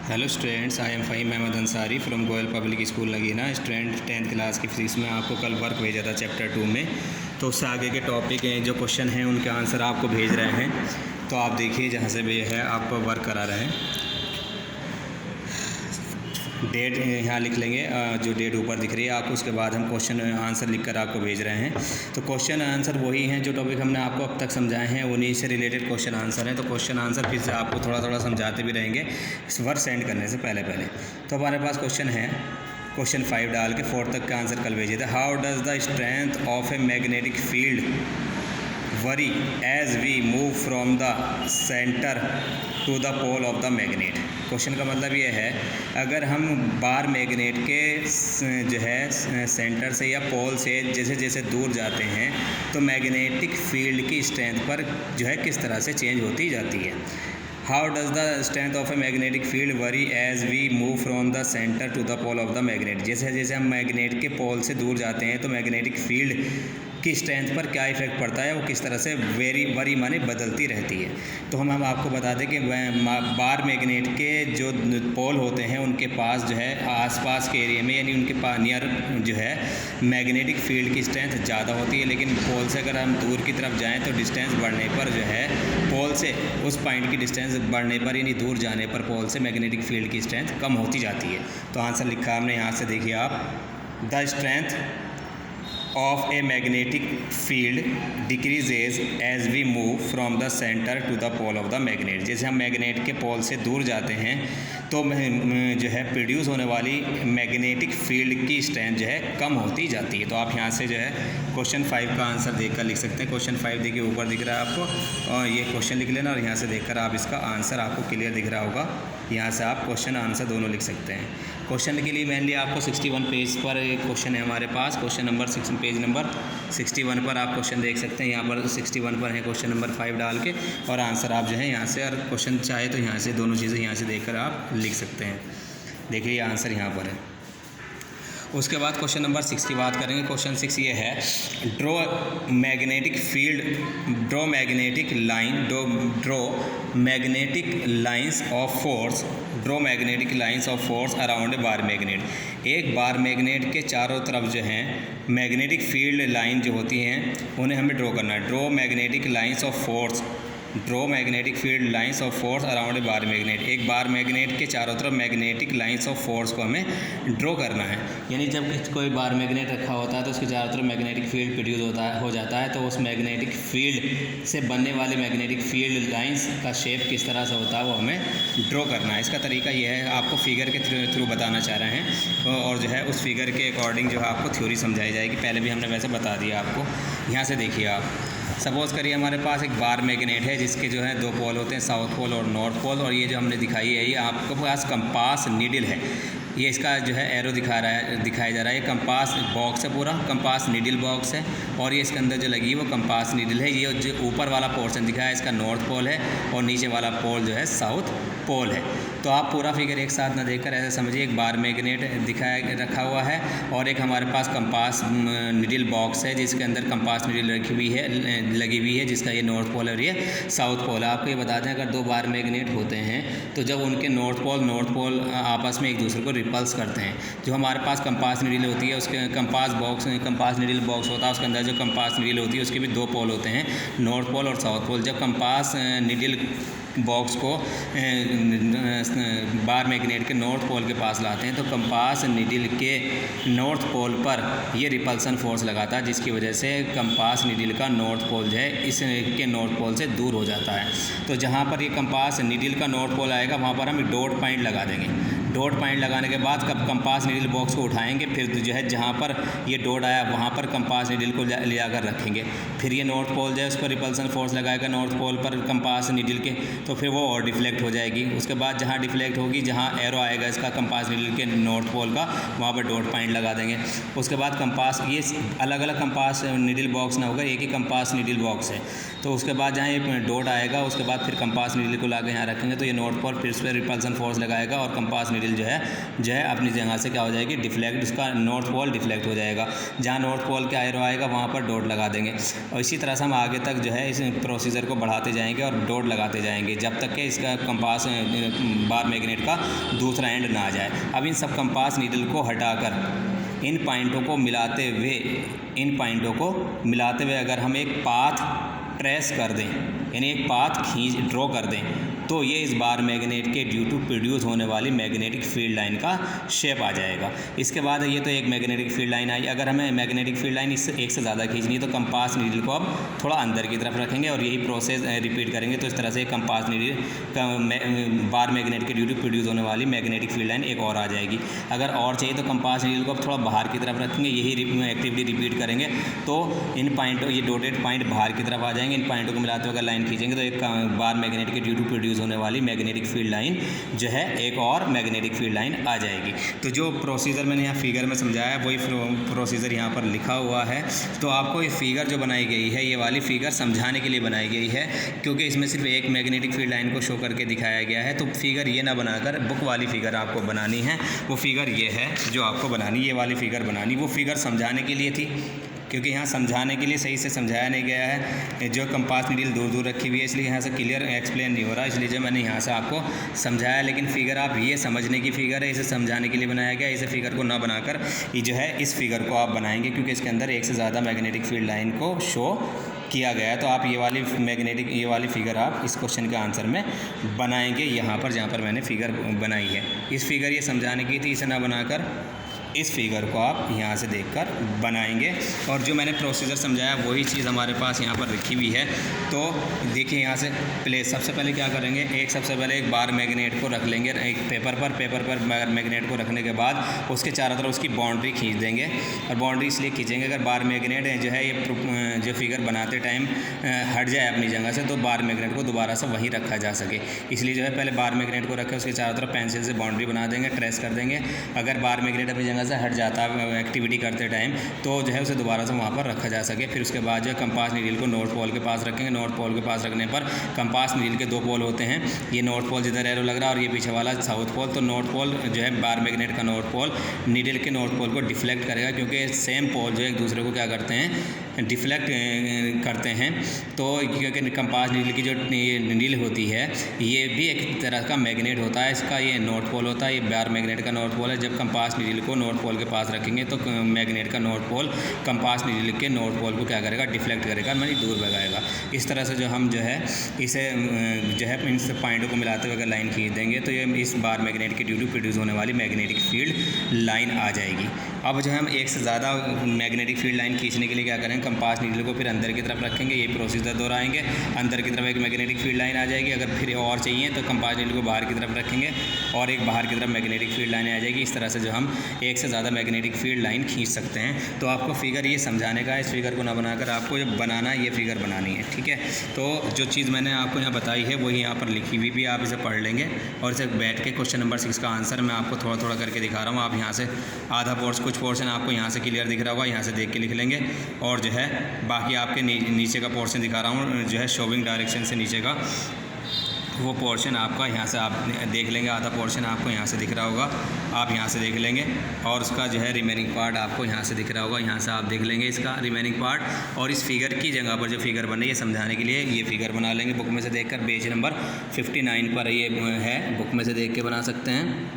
Hello students, I am Faheem Ahmad Ansari from Goyal public school Nagina. Student 10th class की physics में आपको कल वर्क भेजा था चैप्टर 2 में, तो उससे आगे के टॉपिक हैं जो क्वेश्चन हैं उनके आंसर आपको भेज रहे हैं। तो आप देखिए जहाँ से भी है आपको वर्क करा रहे हैं। डेट यहाँ लिख लेंगे, जो डेट ऊपर दिख रही है आपको, उसके बाद हम क्वेश्चन आंसर लिखकर आपको भेज रहे हैं। तो क्वेश्चन आंसर वही हैं जो टॉपिक हमने आपको अब तक समझाए हैं, उन्हीं से रिलेटेड क्वेश्चन आंसर हैं। तो क्वेश्चन आंसर फिर से आपको थोड़ा थोड़ा समझाते भी रहेंगे इस वर्क सेंड करने से पहले। तो हमारे पास क्वेश्चन है, क्वेश्चन 5 डाल के 4 तक का आंसर कल भेजे थे। How does the strength of a magnetic field vary as we move from the centre to the pole of the magnet. Question का मतलब ये है, अगर हम बार मैग्नेट के जो है सेंटर से या पोल से जैसे जैसे दूर जाते हैं तो मैग्नेटिक फील्ड की स्ट्रेंथ पर जो है किस तरह से चेंज होती जाती है। How does the strength of a magnetic field vary as we move from the centre to the pole of the magnet. जैसे जैसे हम मैग्नेट के पोल से दूर जाते हैं तो मैग्नेटिक फील्ड की स्ट्रेंथ पर क्या इफेक्ट पड़ता है, वो किस तरह से वरी माने बदलती रहती है। तो हम आपको बता दें कि बार मैग्नेट के जो पोल होते हैं उनके पास जो है आसपास के एरिया में, यानी उनके पास नियर जो है मैग्नेटिक फील्ड की स्ट्रेंथ ज़्यादा होती है, लेकिन पोल से अगर हम दूर की तरफ जाएँ तो डिस्टेंस बढ़ने पर जो है पोल से उस पॉइंट की डिस्टेंस बढ़ने पर यानी दूर जाने पर पोल से मैग्नेटिक फील्ड की स्ट्रेंथ कम होती जाती है। तो आंसर लिखा हमने यहाँ से, देखिए आप, the strength of a magnetic field decreases as we move from the center to the pole of the magnet। जैसे हम मैग्नेट के पोल से दूर जाते हैं तो जो है प्रोड्यूस होने वाली मैग्नेटिक फील्ड की स्ट्रेंथ जो है कम होती जाती है। तो आप यहाँ से जो है क्वेश्चन 5 का आंसर देखकर लिख सकते हैं। क्वेश्चन 5 देखिए ऊपर दिख रहा है आपको, और ये क्वेश्चन लिख लेना और यहाँ से देखकर आप इसका आंसर आपको क्लियर दिख रहा होगा। यहाँ से आप क्वेश्चन आंसर दोनों लिख सकते हैं। क्वेश्चन के लिए मेनली आपको 61 पेज पर एक क्वेश्चन है हमारे पास, क्वेश्चन नंबर पेज नंबर 61 पर आप क्वेश्चन देख सकते हैं। यहाँ पर 61 पर है क्वेश्चन नंबर 5 डाल के, और आंसर आप जो है यहाँ से, और क्वेश्चन चाहे तो यहाँ से दोनों चीज़ें यहाँ से देखकर आप लिख सकते हैं। देखिए ये आंसर यहाँ पर है। उसके बाद क्वेश्चन नंबर 6 की बात करेंगे। क्वेश्चन 6 ये है, draw magnetic lines of force around a bar magnet. एक बार मैग्नेट के चारों तरफ जो हैं मैग्नेटिक फील्ड लाइन जो होती हैं उन्हें हमें ड्रॉ करना है। Draw magnetic field lines of force around a bar magnet. एक बार मैग्नेट के चारों तरफ मैग्नेटिक लाइंस ऑफ फोर्स को हमें ड्रॉ करना है। यानी जब कोई बार मैग्नेट रखा होता है तो उसके चारों तरफ मैग्नेटिक फील्ड प्रोड्यूस हो जाता है, तो उस मैग्नेटिक फील्ड से बनने वाले मैग्नेटिक फील्ड लाइंस का शेप किस तरह से होता है वो हमें ड्रॉ करना है। इसका तरीका यह है, आपको फिगर के थ्रू बताना चाह रहे हैं, और जो है उस फिगर के अकॉर्डिंग जो है आपको थ्योरी समझाई जाएगी। पहले भी हमने वैसे बता दिया आपको। यहाँ से देखिए आप, सपोज़ करिए हमारे पास एक बार मैग्नेट है जिसके जो है 2 पोल होते हैं, साउथ पोल और नॉर्थ पोल, और ये जो हमने दिखाई है ये आपके पास कंपास नीडल है। ये इसका जो है एरो दिखाया जा रहा है। ये कंपास बॉक्स है, पूरा कंपास नीडल बॉक्स है, और ये इसके अंदर जो लगी है वो कंपास नीडल है। ये जो ऊपर वाला पोर्शन दिखाया है इसका नॉर्थ पोल है, और नीचे वाला पोल जो है साउथ पोल है। तो आप पूरा फिगर एक साथ ना देखकर ऐसे समझिए, एक बार मैग्नेट रखा हुआ है और एक हमारे पास कंपास नीडल बॉक्स है जिसके अंदर कंपास नीडल लगी हुई है, जिसका ये नॉर्थ पोल है और ये साउथ पोल है। आपको ये बता दें, अगर 2 बार मैग्नेट होते हैं तो जब उनके नॉर्थ पोल आपस में एक दूसरे को रिपल्स करते हैं, जो हमारे पास कंपास नीडल होती है उसके कंपास नीडल बॉक्स होता है, उसके अंदर जो कंपास नीडल होती है उसके भी 2 पोल होते हैं, नॉर्थ पोल और साउथ पोल। जब कंपास नीडल बॉक्स को बार मैग्नेट के नॉर्थ पोल के पास लाते हैं तो कंपास नीडल के नॉर्थ पोल पर ये रिपल्सन फोर्स लगाता है, जिसकी वजह से कंपास नीडल का नॉर्थ पोल जो है इसके नॉर्थ पोल से दूर हो जाता है। तो जहाँ पर ये कंपास नीडल का नॉर्थ पोल आएगा वहाँ पर हम डॉट पॉइंट लगा देंगे। डॉट पॉइंट लगाने के बाद कब कंपास नीडल बॉक्स को उठाएंगे, फिर जो है जहाँ पर ये डॉट आया वहाँ पर कंपास नीडल को ले आकर रखेंगे। फिर ये नॉर्थ पोल जो है उस पर रिपल्सन फोर्स लगाएगा नॉर्थ पोल पर कंपास नीडल के, तो फिर वो और डिफ्लेक्ट हो जाएगी। उसके बाद जहाँ डिफ्लेक्ट होगी, जहाँ एरो आएगा इसका कंपास नीडल के नॉर्थ पोल का, वहाँ पर डॉट पॉइंट लगा देंगे। उसके बाद कंपास, ये अलग अलग कंपास नीडल बॉक्स ना होगा, एक ही कंपास नीडल बॉक्स है। तो उसके बाद जहाँ ये डॉट आएगा उसके बाद फिर कंपास नीडल को लाकर यहाँ रखेंगे, तो ये नॉर्थ पोल फिर उस पर रिपल्सन फोर्स लगाएगा और कंपास नीडल नीडल जो है अपनी जगह से क्या हो जाएगी, डिफ्लेक्ट, उसका नॉर्थ पोल डिफ्लेक्ट हो जाएगा। जहाँ नॉर्थ पोल के एरो आएगा वहाँ पर डॉट लगा देंगे और इसी तरह से हम आगे तक जो है इस प्रोसीजर को बढ़ाते जाएंगे और डॉट लगाते जाएंगे जब तक कि इसका कंपास बार मैग्नेट का दूसरा एंड ना आ जाए। अब इन सब कंपास नीडल को हटाकर इन पॉइंटों को मिलाते हुए अगर हम एक पाथ ट्रेस कर दें, यानी एक पाथ ड्रॉ कर दें, तो ये इस बार मैग्नेट के ड्यू टू प्रोड्यूस होने वाली मैग्नेटिक फील्ड लाइन का शेप आ जाएगा। इसके बाद ये तो एक मैग्नेटिक फील्ड लाइन आई। अगर हमें मैग्नेटिक फील्ड लाइन इससे एक से ज़्यादा खींचनी है तो कंपास नीडल को अब थोड़ा अंदर की तरफ रखेंगे और यही प्रोसेस रिपीट करेंगे। तो इस तरह से कंपास नीडल बार मैग्नेट के ड्यू टू प्रोड्यूस होने वाली मैग्नेटिक फील्ड लाइन एक और आ जाएगी। अगर और चाहिए तो कंपास नीडल को अब थोड़ा बाहर की तरफ रखेंगे, यही एक्टिविटी रिपीट करेंगे तो इन पॉइंटों, ये डॉटेड पॉइंट बाहर की तरफ आ जाएंगे। इन पॉइंटों को मिलाते हुए अगर लाइन खींचेंगे तो एक बार मैग्नेट के ड्यू टू प्रोड्यूस होने वाली मैग्नेटिक फील्ड लाइन जो है एक और मैग्नेटिक फील्ड लाइन आ जाएगी। तो जो प्रोसीजर मैंने यहाँ फिगर में समझाया वही प्रोसीजर यहाँ पर लिखा हुआ है। तो आपको ये फिगर जो बनाई गई है, ये वाली फिगर समझाने के लिए बनाई गई है क्योंकि इसमें सिर्फ एक मैग्नेटिक फील्ड लाइन को शो करके दिखाया गया है। तो फिगर ये ना बनाकर बुक वाली फिगर आपको बनानी है। वो फिगर ये है जो आपको बनानी, ये वाली फिगर बनानी। वो फिगर समझाने के लिए थी क्योंकि यहाँ समझाने के लिए सही से समझाया नहीं गया है। जो कंपास नीडल दूर दूर रखी हुई है इसलिए यहाँ से क्लियर एक्सप्लेन नहीं हो रहा, इसलिए जो मैंने यहाँ से आपको समझाया। लेकिन फिगर आप ये समझने की फिगर है, इसे समझाने के लिए बनाया गया। इसे फिगर को ना बनाकर ये जो है इस फिगर को आप बनाएंगे क्योंकि इसके अंदर एक से ज़्यादा मैग्नेटिक फील्ड लाइन को शो किया गया है। तो आप ये वाली फिगर आप इस क्वेश्चन के आंसर में बनाएंगे यहाँ पर, जहाँ पर मैंने फिगर बनाई है। इस फिगर ये समझाने की थी, इसे ना बनाकर इस फिगर को आप यहाँ से देखकर बनाएंगे। और जो मैंने प्रोसीजर समझाया वही चीज़ हमारे पास यहाँ पर रखी हुई है। तो देखिए यहाँ से सबसे पहले क्या करेंगे, सबसे पहले एक बार मैग्नेट को रख लेंगे एक पेपर पर मैग्नेट को रखने के बाद उसके चारों तरफ उसकी बाउंड्री खींच देंगे। और बाउंड्री इसलिए खींचेंगे अगर बार मैग्नेट जो है ये जो फिगर बनाते टाइम हट जाए अपनी जगह से तो बार मैग्नेट को दोबारा से वहीं रखा जा सके। इसलिए जो है पहले बार मैग्नेट को रखें, उसके चारों तरफ पेंसिल से बाउंड्री बना देंगे, ट्रेस कर देंगे। अगर बार मैग्नेट अपनी जगह से हट जाता है एक्टिविटी करते टाइम तो जो है उसे दोबारा से वहाँ पर रखा जा सके। फिर उसके बाद जो है कंपास नीडल को नॉर्थ पोल के पास रखेंगे। नॉर्थ पोल के पास रखने पर कंपास नीडल के दो पोल होते हैं, ये नॉर्थ पोल जिधर एरो लग रहा है और ये पीछे वाला साउथ पोल। तो नॉर्थ पोल जो है बार मैग्नेट का नॉर्थ पोल नीडल के नॉर्थ पोल को डिफ्लेक्ट करेगा क्योंकि सेम पोल जो एक दूसरे को क्या करते हैं, डिफ्लेक्ट करते हैं। तो क्योंकि कंपास नीडल की जो नीडल होती है ये भी एक तरह का मैग्नेट होता है, इसका ये नॉर्थ पोल होता है, ये बार मैग्नेट का नॉर्थ पोल है। जब कंपास नीडल को नॉर्थ पोल के पास रखेंगे तो मैग्नेट का नॉर्थ पोल कंपास नीडल के नॉर्थ पोल को क्या करेगा, डिफ्लेक्ट करेगा, यानी दूर भगाएगा। इस तरह से जो हम जो है इसे जो है इन पॉइंटों को मिलाते हुए अगर लाइन खींच देंगे तो ये इस बार मैग्नेट के ड्यू टू प्रोड्यूस होने वाली मैग्नेटिक फील्ड लाइन आ जाएगी। अब जो है हम एक से ज़्यादा मैग्नेटिक फील्ड लाइन खींचने के लिए क्या करेंगे, कंपास नीडल को फिर अंदर की तरफ रखेंगे, ये प्रोसीजर दोहराएंगे। अंदर की तरफ एक मैग्नेटिक फील्ड लाइन आ जाएगी। अगर फिर और चाहिए तो कंपास नीडल को बाहर की तरफ रखेंगे और एक बाहर की तरफ मैग्नेटिक फील्ड लाइन आ जाएगी। इस तरह से जो हम एक से ज़्यादा मैग्नेटिक फील्ड लाइन खींच सकते हैं। तो आपको फिगर ये समझाने का है, इस फिगर को ना बनाकर आपको जब बनाना है ये फिगर बनानी है, ठीक है। तो जो चीज़ मैंने आपको यहाँ बताई है वही यहाँ पर लिखी हुई भी, आप इसे पढ़ लेंगे और इसे बैठ के क्वेश्चन नंबर 6 का आंसर मैं आपको थोड़ा थोड़ा करके दिखा रहा हूँ। आप यहाँ से आधा कुछ पोर्शन आपको यहाँ से क्लियर दिख रहा होगा, यहाँ से देख के लिख लेंगे। और जो है बाकी आपके नीचे का पोर्शन दिखा रहा हूँ जो है शोविंग डायरेक्शन से नीचे का वो पोर्शन आपका यहाँ से आप देख लेंगे। आधा पोर्शन आपको यहाँ से दिख रहा होगा, आप यहाँ से देख लेंगे। और उसका जो है रिमेनिंग पार्ट आपको यहाँ से दिख रहा होगा, यहाँ से आप देख लेंगे इसका रिमेनिंग पार्ट। और इस फिगर की जगह पर जो फिगर बनी है समझाने के लिए ये फिगर बना लेंगे बुक में से देखकर। पेज नंबर 59 पर ये है, बुक में से देख के बना सकते हैं।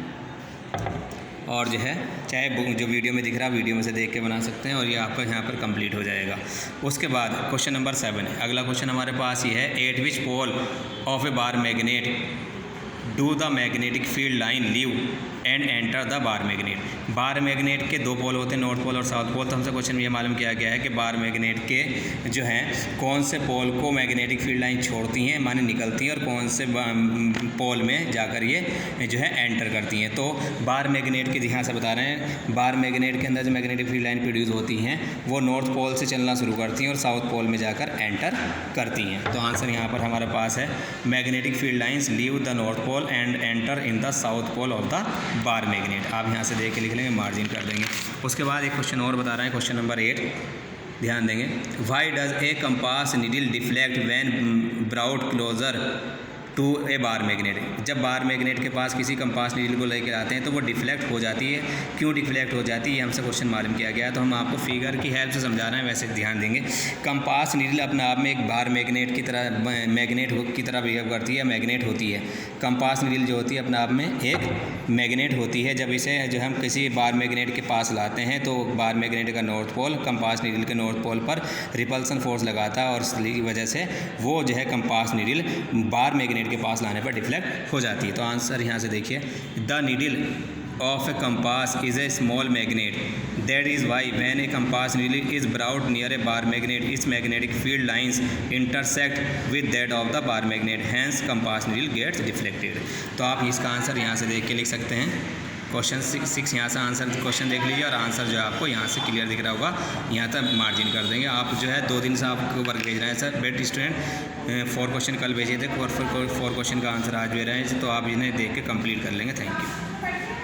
और जो है चाहे जो वीडियो में दिख रहा है वीडियो में से देख के बना सकते हैं और ये आपका यहाँ पर कंप्लीट हो जाएगा। उसके बाद क्वेश्चन नंबर 7 है। अगला क्वेश्चन हमारे पास ये है, at which pole of a bar magnet do the magnetic field line leave and enter the bar magnet. Bar magnet के दो पोल होते हैं, नॉर्थ पोल और साउथ पोल। तो हमसे क्वेश्चन में ये मालूम किया गया है कि बार मैग्नेट के जो हैं कौन से पोल को मैग्नेटिक फील्ड लाइन छोड़ती हैं, माने निकलती हैं, और कौन से पोल में जाकर ये जो है एंटर करती हैं। तो बार मैग्नेट के ध्यान से बता रहे हैं, बार मैग्नेट के अंदर जो मैग्नेटिक फील्ड लाइन प्रोड्यूस होती हैं वो नॉर्थ पोल से चलना शुरू करती हैं और साउथ पोल में जाकर एंटर करती हैं। तो आंसर यहाँ पर हमारे पास है, magnetic field lines leave the north pole and enter in the south pole of the bar magnet. आप यहाँ से देख के लिख लेंगे, मार्जिन कर देंगे। उसके बाद एक क्वेश्चन और बता रहे हैं, क्वेश्चन नंबर 8 ध्यान देंगे। Why does a compass needle deflect when brought closer to a bar magnet. जब बार मैग्नेट के पास किसी कंपास नीडल को लेकर आते हैं तो वो डिफ्लेक्ट हो जाती है। क्यों डिफ्लेक्ट हो जाती है हमसे क्वेश्चन मालूम किया गया, तो हम आपको फिगर की हेल्प से समझा रहे हैं, वैसे ध्यान देंगे। कंपास नीडल अपने आप में एक बार मैग्नेट की तरह बिहेव करती है, मैग्नेट होती है। कंपास नीडल जो होती है अपने आप में एक मैग्नेट होती है। जब इसे जो हम किसी बार मैग्नेट के पास लाते हैं तो बार मैग्नेट का नॉर्थ पोल कंपास नीडल के नॉर्थ पोल पर रिपल्सन फोर्स लगाता है और इसकी वजह से वो जो है कंपास नीडल बार मैग्नेट के पास लाने पर डिफ्लेक्ट हो जाती है। तो आंसर यहाँ से देखिए, the needle of a compass is a small magnet. That is why when a compass needle is brought near a bar magnet, its magnetic field lines intersect with that of the bar magnet. Hence, compass needle gets deflected. तो आप इसका answer यहाँ से देख के लिख सकते हैं। क्वेश्चन 6 यहाँ से आंसर क्वेश्चन देख लीजिए और आंसर जो है आपको यहाँ से क्लियर दिख रहा होगा, यहाँ तक मार्जिन कर देंगे। आप जो है 2 दिन से आपको वर्क भेज रहे हैं सर, बेस्ट स्टूडेंट 4 क्वेश्चन कल भेजे थे, 4 क्वेश्चन का आंसर आज भेज रहे हैं, तो आप इन्हें देख के कंप्लीट कर लेंगे। Thank you.